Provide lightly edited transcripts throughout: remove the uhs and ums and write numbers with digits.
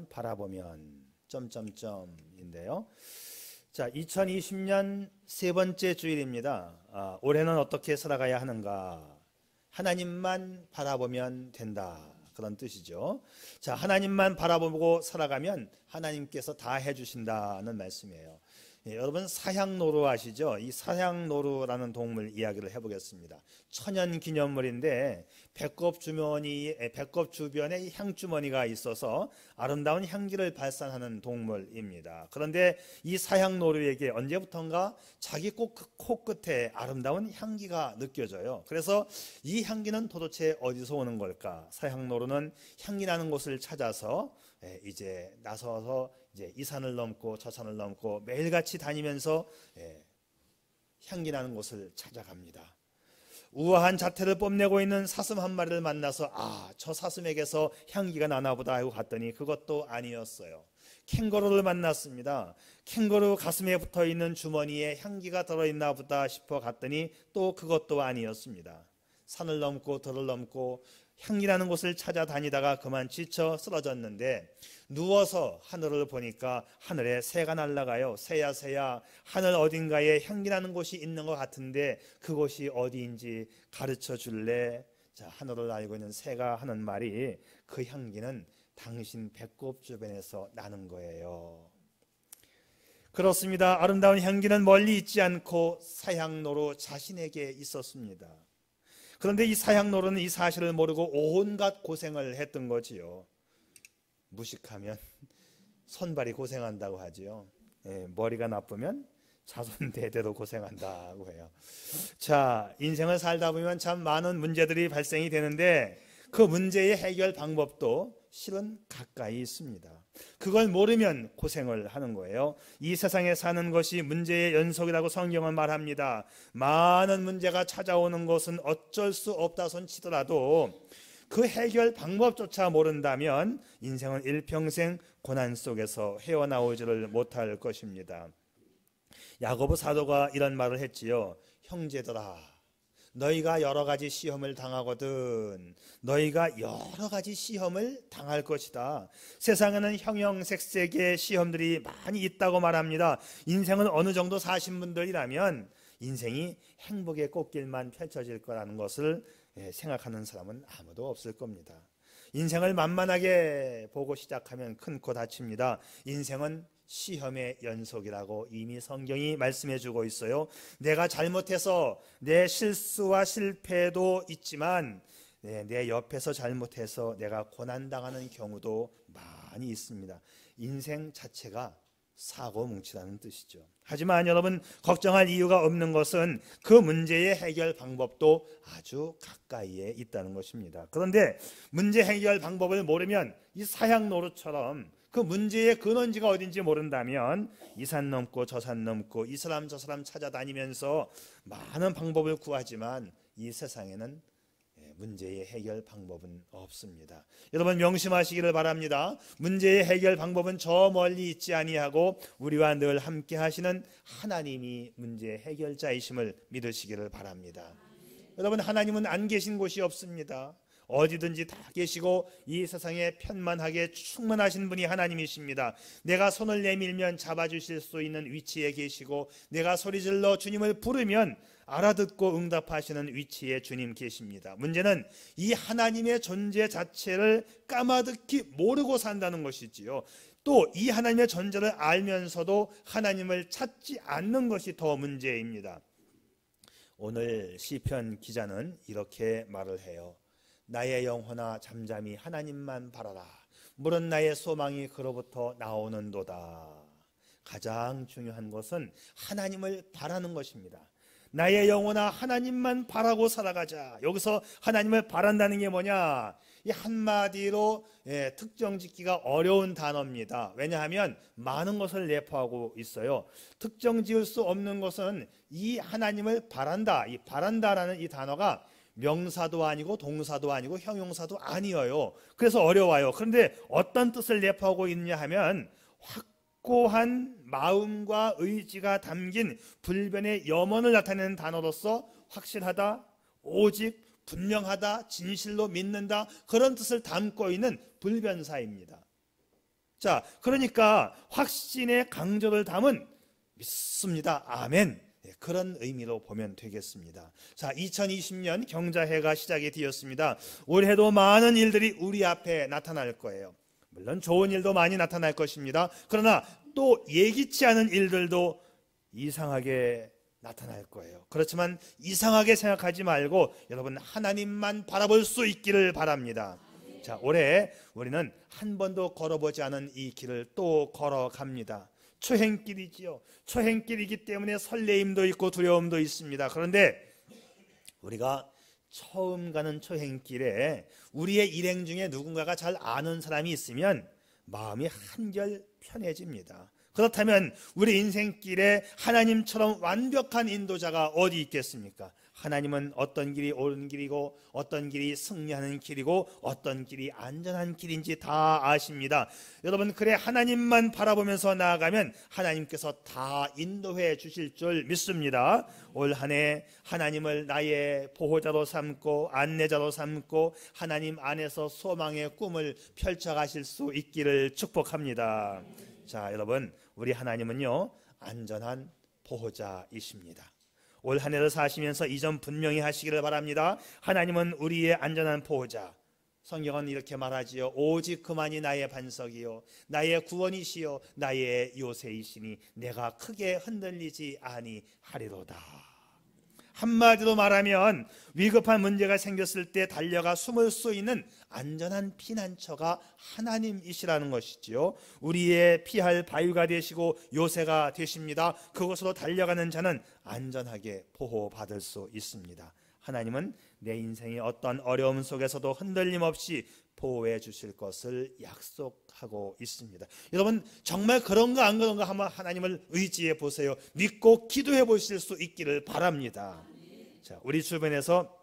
바라보면 점점점인데요. 자, 2020년 세 번째 주일입니다. 올해는 어떻게 살아가야 하는가? 하나님만 바라보면 된다. 그런 뜻이죠. 자, 하나님만 바라보고 살아가면 하나님께서 다 해주신다는 말씀이에요. 여러분 사향노루 아시죠? 이 사향노루라는 동물 이야기를 해보겠습니다. 천연기념물인데 배꼽 주변에 향주머니가 있어서 아름다운 향기를 발산하는 동물입니다. 그런데 이 사향노루에게 언제부턴가 자기 코끝에 아름다운 향기가 느껴져요. 그래서 이 향기는 도대체 어디서 오는 걸까? 사향노루는 향기 나는 곳을 찾아서 이제 나서서 이제 이 산을 넘고 저 산을 넘고 매일같이 다니면서 향기 나는 곳을 찾아갑니다. 우아한 자태를 뽐내고 있는 사슴 한 마리를 만나서 저 사슴에게서 향기가 나나보다 하고 갔더니 그것도 아니었어요. 캥거루를 만났습니다. 캥거루 가슴에 붙어있는 주머니에 향기가 들어있나 보다 싶어 갔더니 또 그것도 아니었습니다. 산을 넘고 들을 넘고 향기나는 곳을 찾아다니다가 그만 지쳐 쓰러졌는데 누워서 하늘을 보니까 하늘에 새가 날아가요. 새야 새야, 하늘 어딘가에 향기나는 곳이 있는 것 같은데 그곳이 어디인지 가르쳐 줄래? 자, 하늘을 날고 있는 새가 하는 말이 그 향기는 당신 배꼽 주변에서 나는 거예요. 그렇습니다. 아름다운 향기는 멀리 있지 않고 사향노루 자신에게 있었습니다. 그런데 이 사향노루는 이 사실을 모르고 온갖 고생을 했던 거지요. 무식하면 손발이 고생한다고 하지요. 머리가 나쁘면 자손 대대로 고생한다고 해요. 자, 인생을 살다 보면 참 많은 문제들이 발생이 되는데 그 문제의 해결 방법도 실은 가까이 있습니다. 그걸 모르면 고생을 하는 거예요. 이 세상에 사는 것이 문제의 연속이라고 성경은 말합니다. 많은 문제가 찾아오는 것은 어쩔 수 없다 손치더라도 그 해결 방법조차 모른다면 인생은 일평생 고난 속에서 헤어나오지를 못할 것입니다. 야고보 사도가 이런 말을 했지요. 형제들아, 너희가 여러 가지 시험을 당하거든. 너희가 여러 가지 시험을 당할 것이다. 세상에는 형형색색의 시험들이 많이 있다고 말합니다. 인생은 어느 정도 사신 분들이라면 인생이 행복의 꽃길만 펼쳐질 거라는 것을 생각하는 사람은 아무도 없을 겁니다. 인생을 만만하게 보고 시작하면 큰 코 다칩니다. 인생은 시험의 연속이라고 이미 성경이 말씀해 주고 있어요. 내가 잘못해서 내 실수와 실패도 있지만 내 옆에서 잘못해서 내가 고난당하는 경우도 많이 있습니다. 인생 자체가 사고뭉치라는 뜻이죠. 하지만 여러분 걱정할 이유가 없는 것은 그 문제의 해결 방법도 아주 가까이에 있다는 것입니다. 그런데 문제 해결 방법을 모르면 이 사향노루처럼 그 문제의 근원지가 어딘지 모른다면 이 산 넘고 저 산 넘고 이 사람 저 사람 찾아다니면서 많은 방법을 구하지만 이 세상에는 문제의 해결 방법은 없습니다. 여러분 명심하시기를 바랍니다. 문제의 해결 방법은 저 멀리 있지 아니하고 우리와 늘 함께 하시는 하나님이 문제의 해결자이심을 믿으시기를 바랍니다. 여러분 하나님은 안 계신 곳이 없습니다. 어디든지 다 계시고 이 세상에 편만하게 충만하신 분이 하나님이십니다. 내가 손을 내밀면 잡아주실 수 있는 위치에 계시고 내가 소리질러 주님을 부르면 알아듣고 응답하시는 위치에 주님 계십니다. 문제는 이 하나님의 존재 자체를 까마득히 모르고 산다는 것이지요. 또 이 하나님의 존재를 알면서도 하나님을 찾지 않는 것이 더 문제입니다. 오늘 시편 기자는 이렇게 말을 해요. 나의 영혼아 잠잠히 하나님만 바라라. 물은 나의 소망이 그로부터 나오는도다. 가장 중요한 것은 하나님을 바라는 것입니다. 나의 영혼아 하나님만 바라고 살아가자. 여기서 하나님을 바란다는 게 뭐냐? 이 한마디로 특정 짓기가 어려운 단어입니다. 왜냐하면 많은 것을 내포하고 있어요. 특정 지을 수 없는 것은 이 하나님을 바란다. 이 바란다라는 이 단어가 명사도 아니고 동사도 아니고 형용사도 아니에요. 그래서 어려워요. 그런데 어떤 뜻을 내포하고 있냐 하면 확고한 마음과 의지가 담긴 불변의 염원을 나타내는 단어로서 확실하다, 오직, 분명하다, 진실로 믿는다 그런 뜻을 담고 있는 불변사입니다. 자, 그러니까 확신의 강조를 담은 믿습니다. 아멘. 그런 의미로 보면 되겠습니다. 자, 2020년 경자해가 시작이 되었습니다. 올해도 많은 일들이 우리 앞에 나타날 거예요. 물론 좋은 일도 많이 나타날 것입니다. 그러나 또 예기치 않은 일들도 이상하게 나타날 거예요. 그렇지만 이상하게 생각하지 말고 여러분 하나님만 바라볼 수 있기를 바랍니다. 자, 올해 우리는 한 번도 걸어보지 않은 이 길을 또 걸어갑니다. 초행길이지요. 초행길이기 때문에 설레임도 있고 두려움도 있습니다. 그런데 우리가 처음 가는 초행길에 우리의 일행 중에 누군가가 잘 아는 사람이 있으면 마음이 한결 편해집니다. 그렇다면 우리 인생길에 하나님처럼 완벽한 인도자가 어디 있겠습니까? 하나님은 어떤 길이 옳은 길이고 어떤 길이 승리하는 길이고 어떤 길이 안전한 길인지 다 아십니다. 여러분, 그래 하나님만 바라보면서 나아가면 하나님께서 다 인도해 주실 줄 믿습니다. 올 한 해 하나님을 나의 보호자로 삼고 안내자로 삼고 하나님 안에서 소망의 꿈을 펼쳐가실 수 있기를 축복합니다. 자, 여러분, 우리 하나님은요 안전한 보호자이십니다. 올 한 해를 사시면서 이 점 분명히 하시기를 바랍니다. 하나님은 우리의 안전한 보호자. 성경은 이렇게 말하지요. 오직 그만이 나의 반석이요 나의 구원이시요 나의 요새이시니 내가 크게 흔들리지 아니하리로다. 한마디로 말하면 위급한 문제가 생겼을 때 달려가 숨을 수 있는 안전한 피난처가 하나님이시라는 것이지요. 우리의 피할 바위가 되시고 요새가 되십니다. 그곳으로 달려가는 자는 안전하게 보호받을 수 있습니다. 하나님은 내 인생의 어떤 어려움 속에서도 흔들림 없이 보호해 주실 것을 약속하고 있습니다. 여러분, 정말 그런가 안 그런가 한번 하나님을 의지해 보세요. 믿고 기도해 보실 수 있기를 바랍니다. 자, 우리 주변에서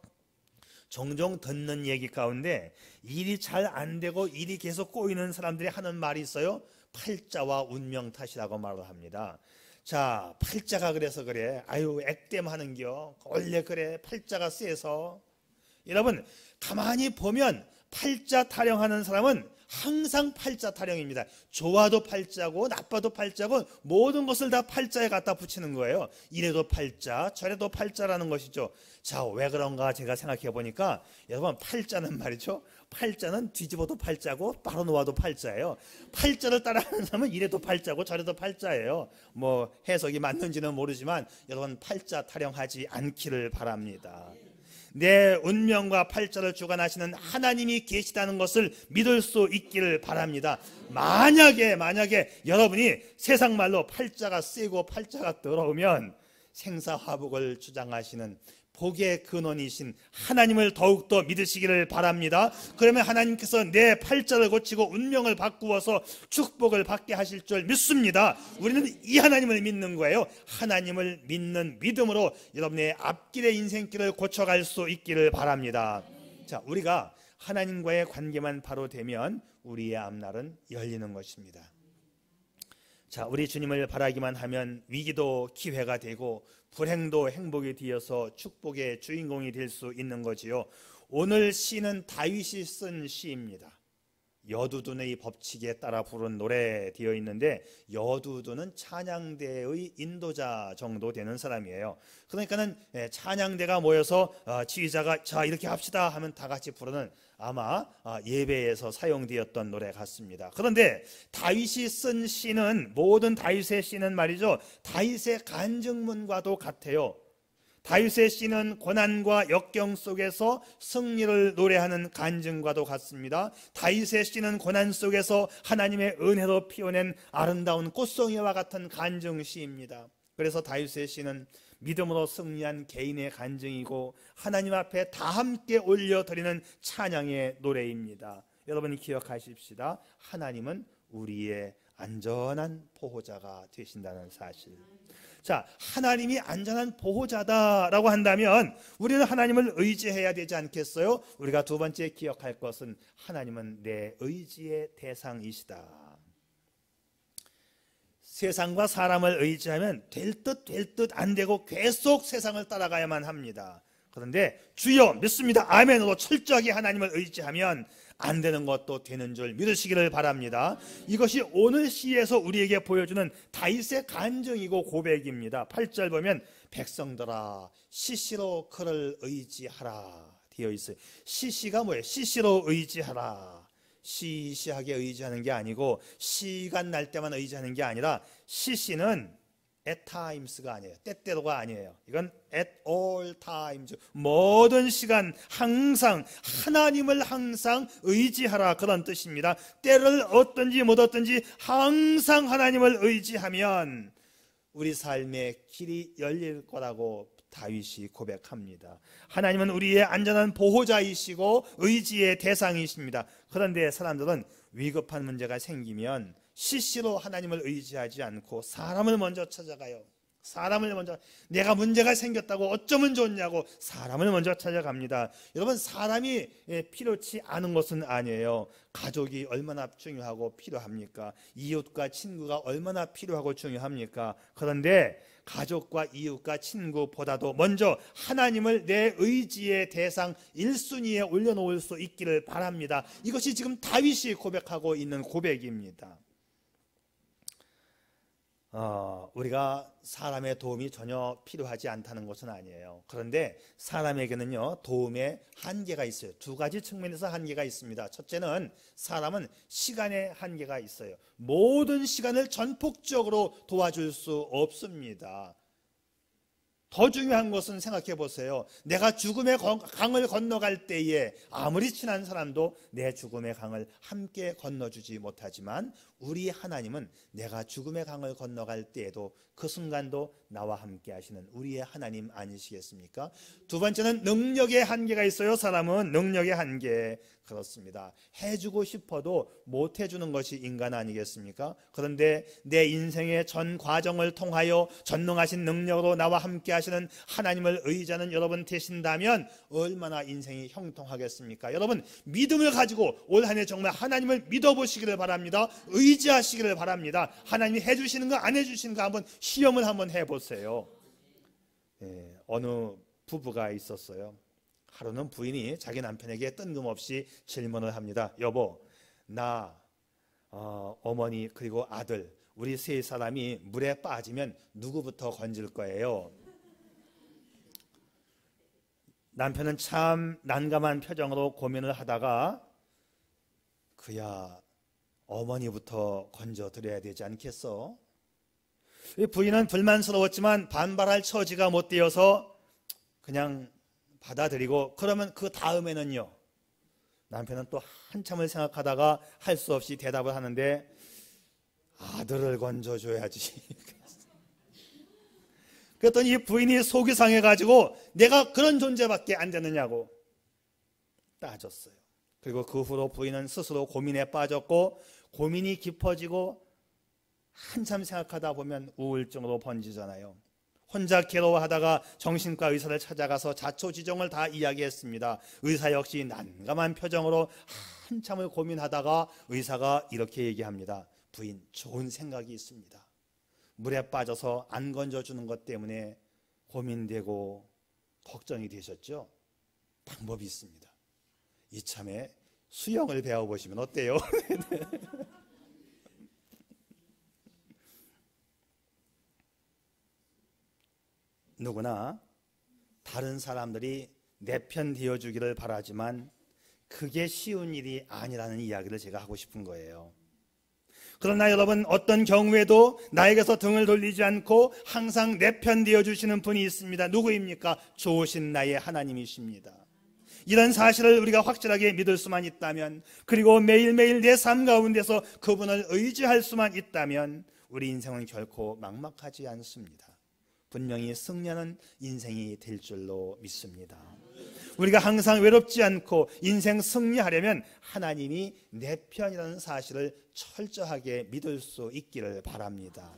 종종 듣는 얘기 가운데 일이 잘 안 되고 일이 계속 꼬이는 사람들이 하는 말이 있어요. 팔자와 운명 탓이라고 말을 합니다. 자, 팔자가 그래서 그래. 아유, 액땜하는겨. 원래 그래. 팔자가 세서. 여러분, 가만히 보면 팔자 타령하는 사람은 항상 팔자 타령입니다. 좋아도 팔자고 나빠도 팔자고 모든 것을 다 팔자에 갖다 붙이는 거예요. 이래도 팔자 저래도 팔자라는 것이죠. 자, 왜 그런가 제가 생각해 보니까 여러분, 팔자는 말이죠, 팔자는 뒤집어도 팔자고 바로 놓아도 팔자예요. 팔자를 따라하는 사람은 이래도 팔자고 저래도 팔자예요. 뭐 해석이 맞는지는 모르지만 여러분, 팔자 타령하지 않기를 바랍니다. 내 운명과 팔자를 주관하시는 하나님이 계시다는 것을 믿을 수 있기를 바랍니다. 만약에 여러분이 세상 말로 팔자가 세고 팔자가 더러우면 생사화복을 주장하시는 복의 근원이신 하나님을 더욱더 믿으시기를 바랍니다. 그러면 하나님께서 내 팔자를 고치고 운명을 바꾸어서 축복을 받게 하실 줄 믿습니다. 우리는 이 하나님을 믿는 거예요. 하나님을 믿는 믿음으로 여러분의 앞길의 인생길을 고쳐갈 수 있기를 바랍니다. 자, 우리가 하나님과의 관계만 바로 되면 우리의 앞날은 열리는 것입니다. 자, 우리 주님을 바라기만 하면 위기도 기회가 되고 불행도 행복이 되어서 축복의 주인공이 될 수 있는 거지요. 오늘 시는 다윗이 쓴 시입니다. 여두둔의 법칙에 따라 부른 노래 되어 있는데, 여두둔은 찬양대의 인도자 정도 되는 사람이에요. 그러니까는 찬양대가 모여서 지휘자가 자 이렇게 합시다 하면 다 같이 부르는, 아마 예배에서 사용되었던 노래 같습니다. 그런데 다윗이 쓴 시는, 모든 다윗의 시는 말이죠, 다윗의 간증문과도 같아요. 다윗의 시는 고난과 역경 속에서 승리를 노래하는 간증과도 같습니다. 다윗의 시는 고난 속에서 하나님의 은혜로 피워낸 아름다운 꽃송이와 같은 간증시입니다. 그래서 다윗의 시는 믿음으로 승리한 개인의 간증이고 하나님 앞에 다 함께 올려드리는 찬양의 노래입니다. 여러분이 기억하십시다. 하나님은 우리의 안전한 보호자가 되신다는 사실. 자, 하나님이 안전한 보호자다라고 한다면 우리는 하나님을 의지해야 되지 않겠어요? 우리가 두 번째 기억할 것은 하나님은 내 의지의 대상이시다. 세상과 사람을 의지하면 될 듯 안 되고 계속 세상을 따라가야만 합니다. 그런데 주여 믿습니다 아멘으로 철저하게 하나님을 의지하면 안 되는 것도 되는 줄 믿으시기를 바랍니다. 이것이 오늘 시에서 우리에게 보여주는 다윗의 간증이고 고백입니다. 8절 보면 백성들아 시시로 그를 의지하라 되어 있어요. 시시가 뭐예요? 시시로 의지하라. 시시하게 의지하는 게 아니고 시간 날 때만 의지하는 게 아니라 시시는 at times가 아니에요. 때때로가 아니에요. 이건 at all times. 모든 시간 항상 하나님을 항상 의지하라 그런 뜻입니다. 때를 얻든지 못 얻든지 항상 하나님을 의지하면 우리 삶의 길이 열릴 거라고 다윗이 고백합니다. 하나님은 우리의 안전한 보호자이시고 의지의 대상이십니다. 그런데 사람들은 위급한 문제가 생기면 시시로 하나님을 의지하지 않고 사람을 먼저 찾아가요. 사람을 먼저, 내가 문제가 생겼다고 어쩌면 좋냐고 사람을 먼저 찾아갑니다. 여러분, 사람이 필요치 않은 것은 아니에요. 가족이 얼마나 중요하고 필요합니까? 이웃과 친구가 얼마나 필요하고 중요합니까? 그런데 가족과 이웃과 친구보다도 먼저 하나님을 내 의지의 대상 1순위에 올려놓을 수 있기를 바랍니다. 이것이 지금 다윗이 고백하고 있는 고백입니다. 우리가 사람의 도움이 전혀 필요하지 않다는 것은 아니에요. 그런데 사람에게는요 도움의 한계가 있어요. 두 가지 측면에서 한계가 있습니다. 첫째는 사람은 시간의 한계가 있어요. 모든 시간을 전폭적으로 도와줄 수 없습니다. 더 중요한 것은 생각해 보세요. 내가 죽음의 강을 건너갈 때에 아무리 친한 사람도 내 죽음의 강을 함께 건너주지 못하지만 우리 하나님은 내가 죽음의 강을 건너갈 때에도 그 순간도 나와 함께 하시는 우리의 하나님 아니시겠습니까? 두 번째는 능력의 한계가 있어요. 사람은 능력의 한계. 그렇습니다. 해주고 싶어도 못 해주는 것이 인간 아니겠습니까? 그런데 내 인생의 전 과정을 통하여 전능하신 능력으로 나와 함께 하시는 하나님을 의지하는 여러분 되신다면 얼마나 인생이 형통하겠습니까? 여러분, 믿음을 가지고 올 한 해 정말 하나님을 믿어보시기를 바랍니다. 의지하시기를 바랍니다. 하나님이 해주시는 거 안 해주시는 거 한번 시험을 한번 해보세요. 어느 부부가 있었어요. 하루는 부인이 자기 남편에게 뜬금없이 질문을 합니다. 여보, 나 어머니 그리고 아들 우리 세 사람이 물에 빠지면 누구부터 건질 거예요? 남편은 참 난감한 표정으로 고민을 하다가 그야 어머니부터 건져드려야 되지 않겠어? 부인은 불만스러웠지만 반발할 처지가 못 되어서 그냥 받아들이고, 그러면 그 다음에는요? 남편은 또 한참을 생각하다가 할 수 없이 대답을 하는데 아들을 건져줘야지. 그랬더니 이 부인이 속이 상해가지고 내가 그런 존재밖에 안 되느냐고 따졌어요. 그리고 그 후로 부인은 스스로 고민에 빠졌고, 고민이 깊어지고 한참 생각하다 보면 우울증으로 번지잖아요. 혼자 괴로워하다가 정신과 의사를 찾아가서 자초지종을 다 이야기했습니다. 의사 역시 난감한 표정으로 한참을 고민하다가 의사가 이렇게 얘기합니다. 부인, 좋은 생각이 있습니다. 물에 빠져서 안 건져주는 것 때문에 고민되고 걱정이 되셨죠? 방법이 있습니다. 이참에 수영을 배워보시면 어때요? 누구나 다른 사람들이 내 편 되어주기를 바라지만 그게 쉬운 일이 아니라는 이야기를 제가 하고 싶은 거예요. 그러나 여러분, 어떤 경우에도 나에게서 등을 돌리지 않고 항상 내 편 되어주시는 분이 있습니다. 누구입니까? 좋으신 나의 하나님이십니다. 이런 사실을 우리가 확실하게 믿을 수만 있다면, 그리고 매일매일 내 삶 가운데서 그분을 의지할 수만 있다면 우리 인생은 결코 막막하지 않습니다. 분명히 승리하는 인생이 될 줄로 믿습니다. 우리가 항상 외롭지 않고 인생 승리하려면 하나님이 내 편이라는 사실을 철저하게 믿을 수 있기를 바랍니다.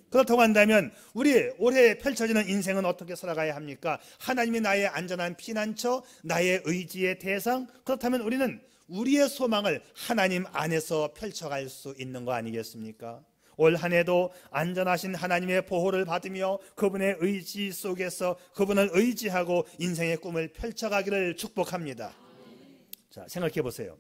그렇다고 한다면 우리 올해 펼쳐지는 인생은 어떻게 살아가야 합니까? 하나님이 나의 안전한 피난처, 나의 의지의 대상. 그렇다면 우리는 우리의 소망을 하나님 안에서 펼쳐갈 수 있는 거 아니겠습니까? 올 한 해도 안전하신 하나님의 보호를 받으며 그분의 의지 속에서 그분을 의지하고 인생의 꿈을 펼쳐가기를 축복합니다. 자, 생각해 보세요.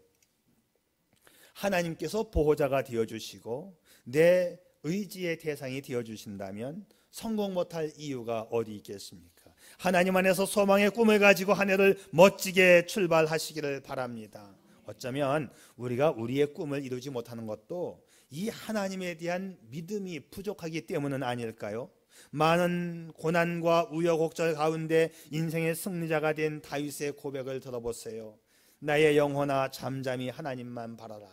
하나님께서 보호자가 되어주시고 내 의지의 대상이 되어주신다면 성공 못할 이유가 어디 있겠습니까? 하나님 안에서 소망의 꿈을 가지고 한 해를 멋지게 출발하시기를 바랍니다. 어쩌면 우리가 우리의 꿈을 이루지 못하는 것도 이 하나님에 대한 믿음이 부족하기 때문은 아닐까요? 많은 고난과 우여곡절 가운데 인생의 승리자가 된 다윗의 고백을 들어보세요. 나의 영혼아 잠잠히 하나님만 바라라.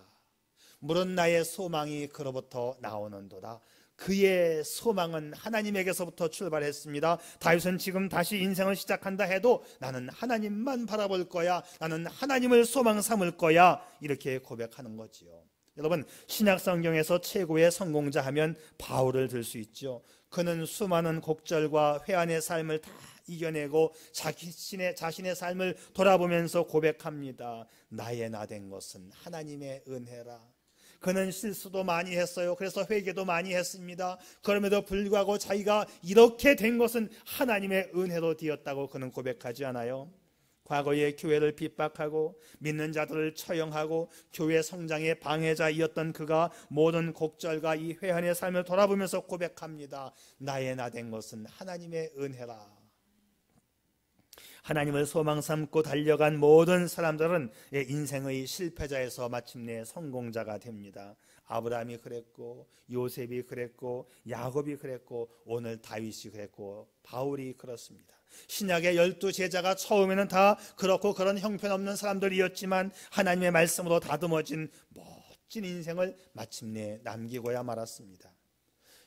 물은 나의 소망이 그로부터 나오는도다. 그의 소망은 하나님에게서부터 출발했습니다. 다윗은 지금 다시 인생을 시작한다 해도 나는 하나님만 바라볼 거야, 나는 하나님을 소망 삼을 거야, 이렇게 고백하는 거지요. 여러분, 신약 성경에서 최고의 성공자 하면 바울을 들 수 있죠. 그는 수많은 곡절과 회한의 삶을 다 이겨내고 자신의 삶을 돌아보면서 고백합니다. 나의 나 된 것은 하나님의 은혜라. 그는 실수도 많이 했어요. 그래서 회개도 많이 했습니다. 그럼에도 불구하고 자기가 이렇게 된 것은 하나님의 은혜로 되었다고 그는 고백하지 않아요? 과거에 교회를 핍박하고 믿는 자들을 처형하고 교회 성장의 방해자이었던 그가 모든 곡절과 이 회한의 삶을 돌아보면서 고백합니다. 나의 나 된 것은 하나님의 은혜라. 하나님을 소망 삼고 달려간 모든 사람들은 인생의 실패자에서 마침내 성공자가 됩니다. 아브라함이 그랬고, 요셉이 그랬고, 야곱이 그랬고, 오늘 다윗이 그랬고, 바울이 그렇습니다. 신약의 12제자가 처음에는 다 그렇고 그런 형편없는 사람들이었지만 하나님의 말씀으로 다듬어진 멋진 인생을 마침내 남기고야 말았습니다.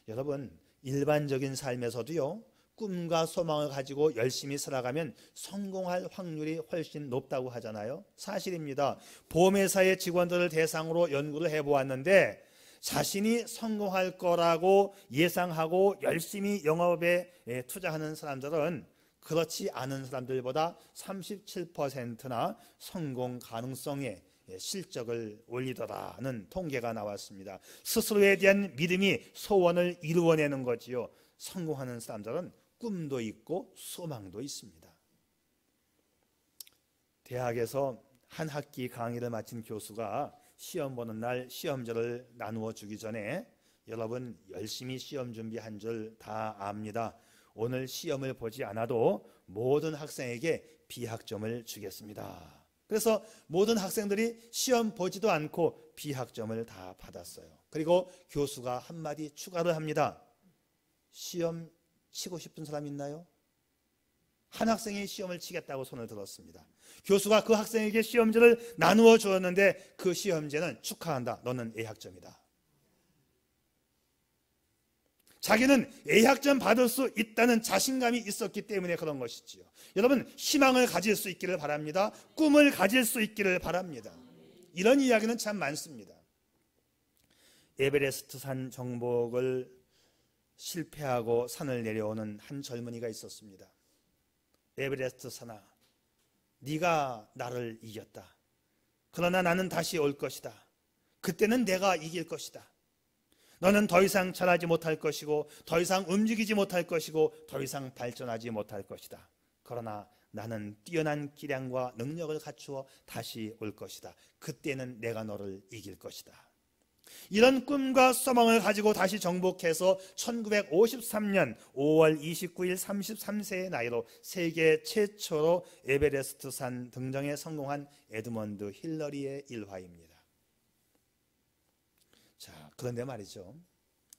여러분, 일반적인 삶에서도요, 꿈과 소망을 가지고 열심히 살아가면 성공할 확률이 훨씬 높다고 하잖아요. 사실입니다. 보험회사의 직원들을 대상으로 연구를 해보았는데 자신이 성공할 거라고 예상하고 열심히 영업에 투자하는 사람들은 그렇지 않은 사람들보다 37%나 성공 가능성에 실적을 올리더라는 통계가 나왔습니다. 스스로에 대한 믿음이 소원을 이루어내는 거지요. 성공하는 사람들은 꿈도 있고 소망도 있습니다. 대학에서 한 학기 강의를 마친 교수가 시험 보는 날 시험지를 나누어 주기 전에 여러분 열심히 시험 준비한 줄 다 압니다. 오늘 시험을 보지 않아도 모든 학생에게 B학점을 주겠습니다. 그래서 모든 학생들이 시험 보지도 않고 B학점을 다 받았어요. 그리고 교수가 한마디 추가를 합니다. 시험 치고 싶은 사람 있나요? 한 학생이 시험을 치겠다고 손을 들었습니다. 교수가 그 학생에게 시험지를 나누어 주었는데 그 시험지는 축하한다. 너는 A학점이다. 자기는 A학점 받을 수 있다는 자신감이 있었기 때문에 그런 것이지요. 여러분, 희망을 가질 수 있기를 바랍니다. 꿈을 가질 수 있기를 바랍니다. 이런 이야기는 참 많습니다. 에베레스트 산 정복을 실패하고 산을 내려오는 한 젊은이가 있었습니다. 에베레스트 산아, 네가 나를 이겼다. 그러나 나는 다시 올 것이다. 그때는 내가 이길 것이다. 너는 더 이상 자라지 못할 것이고 더 이상 움직이지 못할 것이고 더 이상 발전하지 못할 것이다. 그러나 나는 뛰어난 기량과 능력을 갖추어 다시 올 것이다. 그때는 내가 너를 이길 것이다. 이런 꿈과 소망을 가지고 다시 정복해서 1953년 5월 29일 33세의 나이로 세계 최초로 에베레스트 산 등정에 성공한 에드먼드 힐러리의 일화입니다. 자, 그런데 말이죠.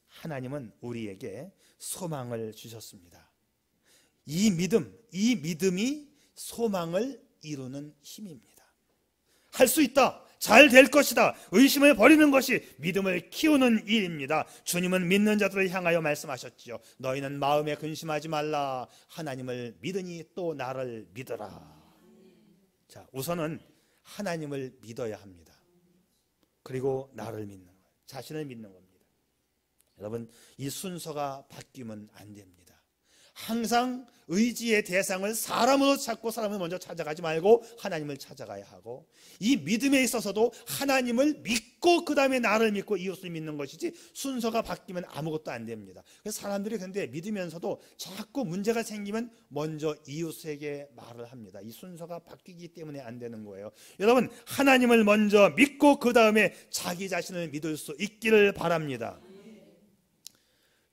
하나님은 우리에게 소망을 주셨습니다. 이 믿음이 소망을 이루는 힘입니다. 할 수 있다. 잘 될 것이다. 의심을 버리는 것이 믿음을 키우는 일입니다. 주님은 믿는 자들을 향하여 말씀하셨지요. 너희는 마음에 근심하지 말라. 하나님을 믿으니 또 나를 믿어라. 자, 우선은 하나님을 믿어야 합니다. 그리고 나를 믿는 거예요. 자신을 믿는 겁니다. 여러분, 이 순서가 바뀌면 안 됩니다. 항상 의지의 대상을 사람으로 찾고 사람을 먼저 찾아가지 말고 하나님을 찾아가야 하고, 이 믿음에 있어서도 하나님을 믿고 그 다음에 나를 믿고 이웃을 믿는 것이지 순서가 바뀌면 아무것도 안 됩니다. 그래서 사람들이 근데 믿으면서도 자꾸 문제가 생기면 먼저 이웃에게 말을 합니다. 이 순서가 바뀌기 때문에 안 되는 거예요. 여러분, 하나님을 먼저 믿고 그 다음에 자기 자신을 믿을 수 있기를 바랍니다.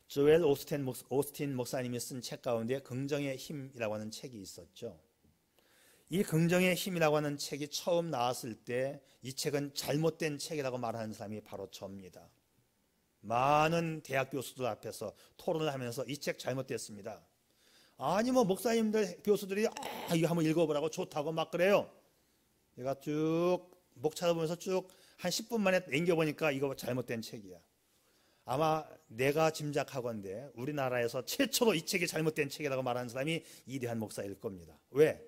조엘 오스틴 목사님이 쓴 책 가운데 긍정의 힘이라고 하는 책이 있었죠. 이 긍정의 힘이라고 하는 책이 처음 나왔을 때 이 책은 잘못된 책이라고 말하는 사람이 바로 저입니다. 많은 대학 교수들 앞에서 토론을 하면서 이 책 잘못됐습니다. 아니 뭐 목사님들 교수들이 이거 한번 읽어보라고 좋다고 막 그래요. 내가 쭉 목 찾아보면서 쭉 한 10분 만에 남겨보니까 이거 잘못된 책이야. 아마 내가 짐작하건대 우리나라에서 최초로 이 책이 잘못된 책이라고 말하는 사람이 이대한 목사일 겁니다. 왜?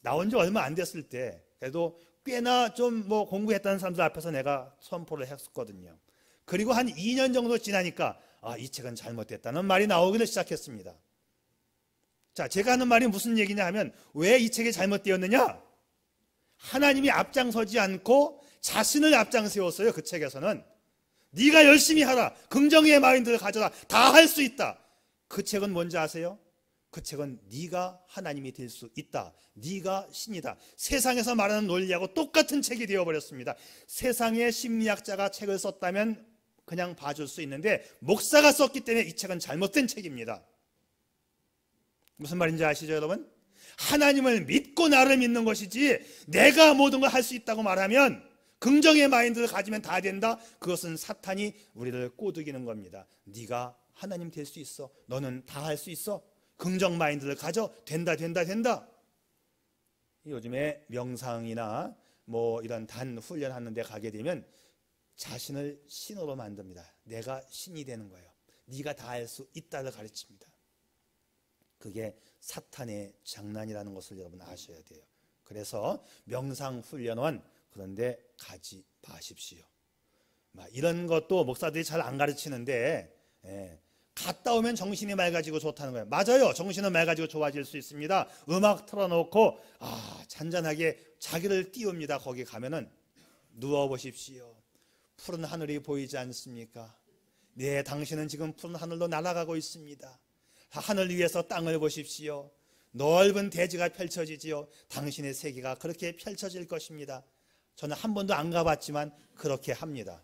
나온 지 얼마 안 됐을 때 그래도 꽤나 좀 뭐 공부했다는 사람들 앞에서 내가 선포를 했었거든요. 그리고 한 2년 정도 지나니까 이 책은 잘못됐다는 말이 나오기를 시작했습니다. 자, 제가 하는 말이 무슨 얘기냐 하면, 왜 이 책이 잘못되었느냐? 하나님이 앞장서지 않고 자신을 앞장세웠어요. 그 책에서는 네가 열심히 하라, 긍정의 마인드를 가져라, 다 할 수 있다. 그 책은 뭔지 아세요? 그 책은 네가 하나님이 될 수 있다, 네가 신이다, 세상에서 말하는 논리하고 똑같은 책이 되어버렸습니다. 세상의 심리학자가 책을 썼다면 그냥 봐줄 수 있는데 목사가 썼기 때문에 이 책은 잘못된 책입니다. 무슨 말인지 아시죠 여러분? 하나님을 믿고 나를 믿는 것이지 내가 모든 걸 할 수 있다고 말하면, 긍정의 마인드를 가지면 다 된다, 그것은 사탄이 우리를 꼬드기는 겁니다. 네가 하나님 될 수 있어, 너는 다 할 수 있어, 긍정 마인드를 가져, 된다. 요즘에 명상이나 뭐 이런 단 훈련하는 데 가게 되면 자신을 신으로 만듭니다. 내가 신이 되는 거예요. 네가 다 할 수 있다를 가르칩니다. 그게 사탄의 장난이라는 것을 여러분 아셔야 돼요. 그래서 명상 훈련원 그런데 가지 마십시오. 이런 것도 목사들이 잘 안 가르치는데, 갔다 오면 정신이 맑아지고 좋다는 거예요. 맞아요. 정신은 맑아지고 좋아질 수 있습니다. 음악 틀어놓고 잔잔하게 자기를 띄웁니다. 거기 가면은 누워보십시오. 푸른 하늘이 보이지 않습니까? 네, 당신은 지금 푸른 하늘로 날아가고 있습니다. 하늘 위에서 땅을 보십시오. 넓은 대지가 펼쳐지지요. 당신의 세계가 그렇게 펼쳐질 것입니다. 저는 한 번도 안 가봤지만 그렇게 합니다.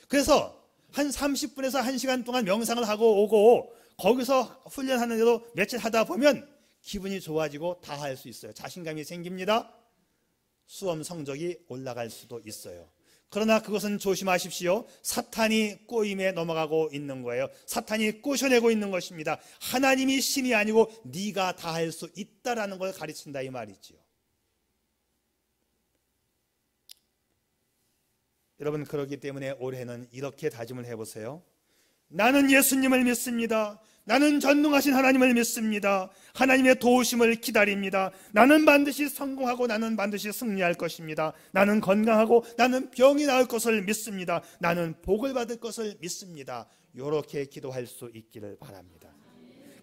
그래서 한 30분에서 1시간 동안 명상을 하고 오고, 거기서 훈련하는데도 며칠 하다 보면 기분이 좋아지고 다 할 수 있어요. 자신감이 생깁니다. 수험 성적이 올라갈 수도 있어요. 그러나 그것은 조심하십시오. 사탄이 꼬임에 넘어가고 있는 거예요. 사탄이 꼬셔내고 있는 것입니다. 하나님이 신이 아니고 네가 다 할 수 있다라는 걸 가르친다 이 말이지요. 여러분, 그렇기 때문에 올해는 이렇게 다짐을 해보세요. 나는 예수님을 믿습니다. 나는 전능하신 하나님을 믿습니다. 하나님의 도우심을 기다립니다. 나는 반드시 성공하고 나는 반드시 승리할 것입니다. 나는 건강하고 나는 병이 나을 것을 믿습니다. 나는 복을 받을 것을 믿습니다. 이렇게 기도할 수 있기를 바랍니다.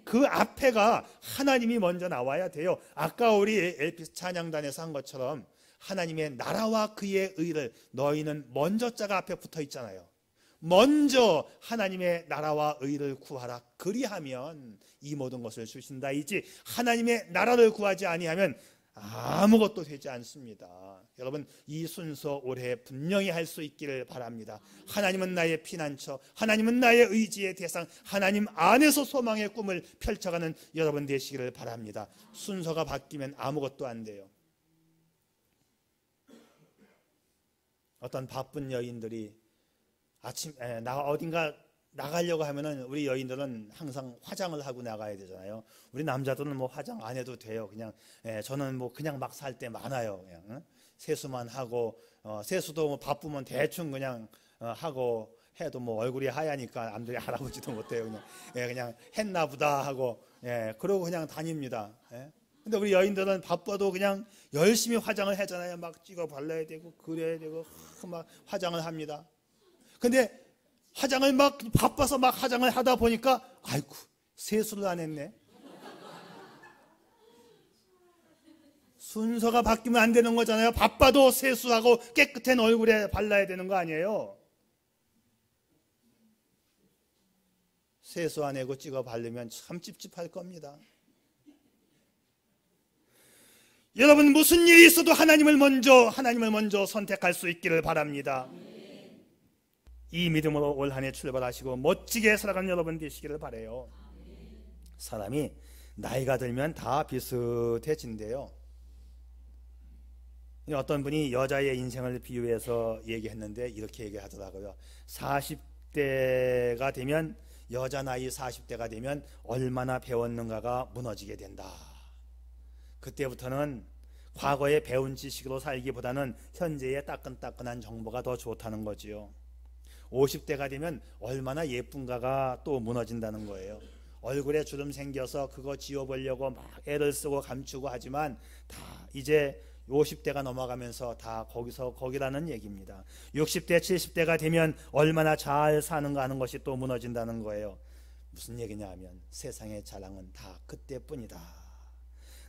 그 앞에가 하나님이 먼저 나와야 돼요. 아까 우리 엘피스 찬양단에서 한 것처럼 하나님의 나라와 그의 의를, 너희는 먼저 자가 앞에 붙어 있잖아요. 먼저 하나님의 나라와 의를 구하라. 그리하면 이 모든 것을 주신다 이지, 하나님의 나라를 구하지 아니하면 아무것도 되지 않습니다. 여러분, 이 순서 올해 분명히 할 수 있기를 바랍니다. 하나님은 나의 피난처, 하나님은 나의 의지의 대상, 하나님 안에서 소망의 꿈을 펼쳐가는 여러분 되시기를 바랍니다. 순서가 바뀌면 아무것도 안 돼요. 어떤 바쁜 여인들이 어딘가 나가려고 하면은, 우리 여인들은 항상 화장을 하고 나가야 되잖아요. 우리 남자들은 뭐 화장 안 해도 돼요. 그냥 저는 뭐 그냥 막 살 때 많아요. 그냥 세수만 하고, 세수도 뭐 바쁘면 대충 그냥 하고 해도 뭐 얼굴이 하얘니까 남들이 알아보지도 못해요. 그냥 했나 보다 하고, 그러고 그냥 다닙니다. 근데 우리 여인들은 바빠도 그냥 열심히 화장을 하잖아요. 막 찍어 발라야 되고 그래야 되고 막 화장을 합니다. 근데 화장을 막 바빠서 막 화장을 하다 보니까 아이고 세수를 안 했네. 순서가 바뀌면 안 되는 거잖아요. 바빠도 세수하고 깨끗한 얼굴에 발라야 되는 거 아니에요. 세수 안 하고 찍어 바르면 참 찝찝할 겁니다. 여러분, 무슨 일이 있어도 하나님을 먼저 선택할 수 있기를 바랍니다. 이 믿음으로 올 한 해 출발하시고 멋지게 살아가는 여러분 되시기를 바라요. 사람이 나이가 들면 다 비슷해진대요. 어떤 분이 여자의 인생을 비유해서 얘기했는데 이렇게 얘기하더라고요. 40대가 되면, 여자 나이 40대가 되면 얼마나 배웠는가가 무너지게 된다. 그때부터는 과거에 배운 지식으로 살기보다는 현재의 따끈따끈한 정보가 더 좋다는 거지요. 50대가 되면 얼마나 예쁜가가 또 무너진다는 거예요. 얼굴에 주름 생겨서 그거 지워보려고 막 애를 쓰고 감추고 하지만 다 이제 50대가 넘어가면서 다 거기라는 얘기입니다. 60대 70대가 되면 얼마나 잘 사는가 하는 것이 또 무너진다는 거예요. 무슨 얘기냐 하면 세상의 자랑은 다 그때뿐이다.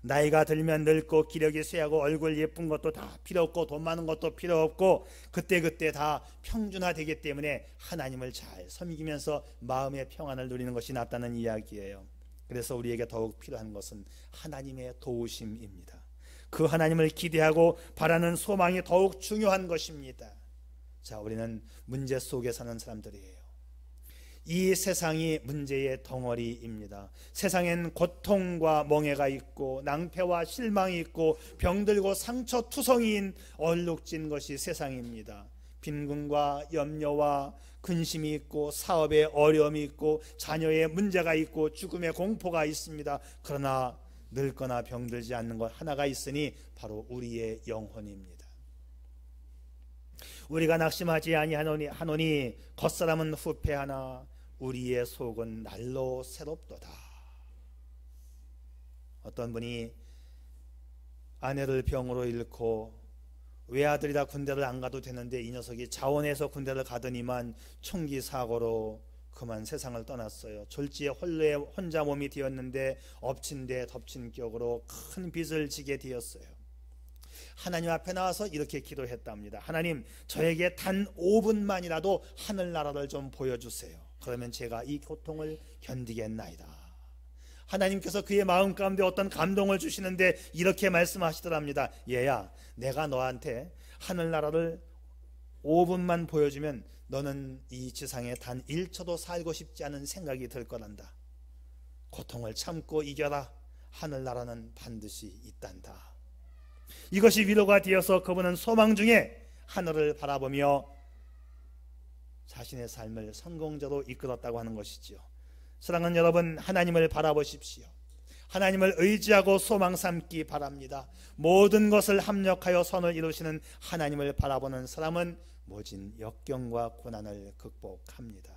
나이가 들면 늙고 기력이 쇠하고 얼굴 예쁜 것도 다 필요 없고 돈 많은 것도 필요 없고 그때 다 평준화되기 때문에 하나님을 잘 섬기면서 마음의 평안을 누리는 것이 낫다는 이야기예요. 그래서 우리에게 더욱 필요한 것은 하나님의 도우심입니다. 그 하나님을 기대하고 바라는 소망이 더욱 중요한 것입니다. 자, 우리는 문제 속에 사는 사람들이에요. 이 세상이 문제의 덩어리입니다. 세상엔 고통과 멍해가 있고 낭패와 실망이 있고 병들고 상처투성이인 얼룩진 것이 세상입니다. 빈곤과 염려와 근심이 있고 사업에 어려움이 있고 자녀의 문제가 있고 죽음의 공포가 있습니다. 그러나 늙거나 병들지 않는 것 하나가 있으니 바로 우리의 영혼입니다. 우리가 낙심하지 아니하노니 겉사람은 후패하나 우리의 속은 날로 새롭도다. 어떤 분이 아내를 병으로 잃고 외아들이라 군대를 안 가도 되는데 이 녀석이 자원해서 군대를 가더니만 총기 사고로 그만 세상을 떠났어요. 졸지에 홀로에 혼자 몸이 되었는데 엎친 데 덮친 격으로 큰 빚을 지게 되었어요. 하나님 앞에 나와서 이렇게 기도했답니다. 하나님, 저에게 단 5분만이라도 하늘나라를 좀 보여주세요. 그러면 제가 이 고통을 견디겠나이다. 하나님께서 그의 마음 가운데 어떤 감동을 주시는데 이렇게 말씀하시더랍니다. 얘야, 내가 너한테 하늘나라를 5분만 보여주면 너는 이 지상에 단 1초도 살고 싶지 않은 생각이 들 거란다. 고통을 참고 이겨라. 하늘나라는 반드시 있단다. 이것이 위로가 되어서 그분은 소망 중에 하늘을 바라보며 자신의 삶을 성공적으로 이끌었다고 하는 것이지요. 사랑하는 여러분, 하나님을 바라보십시오. 하나님을 의지하고 소망 삼기 바랍니다. 모든 것을 합력하여 선을 이루시는 하나님을 바라보는 사람은 모진 역경과 고난을 극복합니다.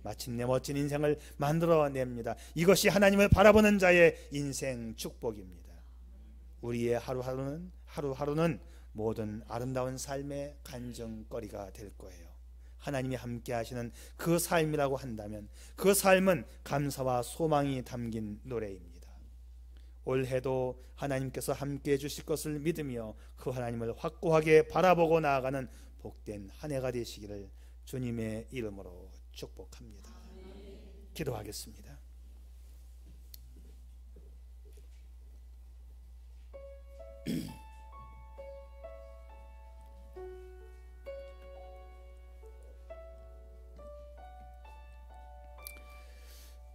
마침내 멋진 인생을 만들어냅니다. 이것이 하나님을 바라보는 자의 인생 축복입니다. 우리의 하루하루는 모든 아름다운 삶의 간증거리가 될 거예요. 하나님이 함께 하시는 그 삶이라고 한다면 그 삶은 감사와 소망이 담긴 노래입니다. 올해도 하나님께서 함께 해주실 것을 믿으며 그 하나님을 확고하게 바라보고 나아가는 복된 한 해가 되시기를 주님의 이름으로 축복합니다. 기도하겠습니다.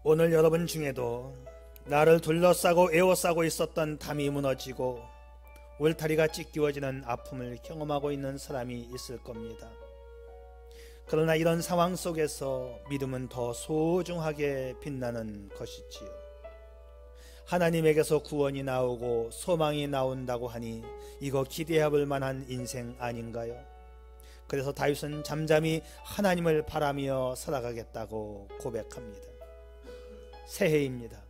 오늘 여러분 중에도 나를 둘러싸고 에워싸고 있었던 담이 무너지고 울타리가 찢기워지는 아픔을 경험하고 있는 사람이 있을 겁니다. 그러나 이런 상황 속에서 믿음은 더 소중하게 빛나는 것이지요. 하나님에게서 구원이 나오고 소망이 나온다고 하니 이거 기대해 볼 만한 인생 아닌가요? 그래서 다윗은 잠잠히 하나님을 바라며 살아가겠다고 고백합니다. 새해입니다.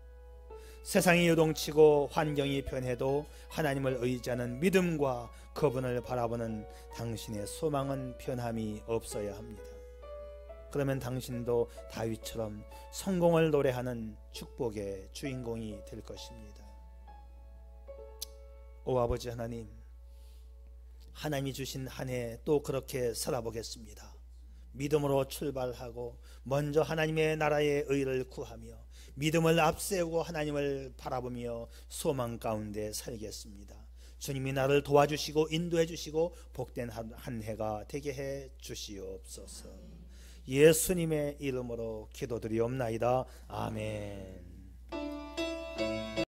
세상이 요동치고 환경이 변해도 하나님을 의지하는 믿음과 그분을 바라보는 당신의 소망은 변함이 없어야 합니다. 그러면 당신도 다윗처럼 성공을 노래하는 축복의 주인공이 될 것입니다. 오 아버지 하나님, 하나님이 주신 한 해 또 그렇게 살아보겠습니다. 믿음으로 출발하고 먼저 하나님의 나라의 의를 구하며 믿음을 앞세우고 하나님을 바라보며 소망 가운데 살겠습니다. 주님이 나를 도와주시고 인도해 주시고 복된 한 해가 되게 해 주시옵소서. 예수님의 이름으로 기도드리옵나이다. 아멘.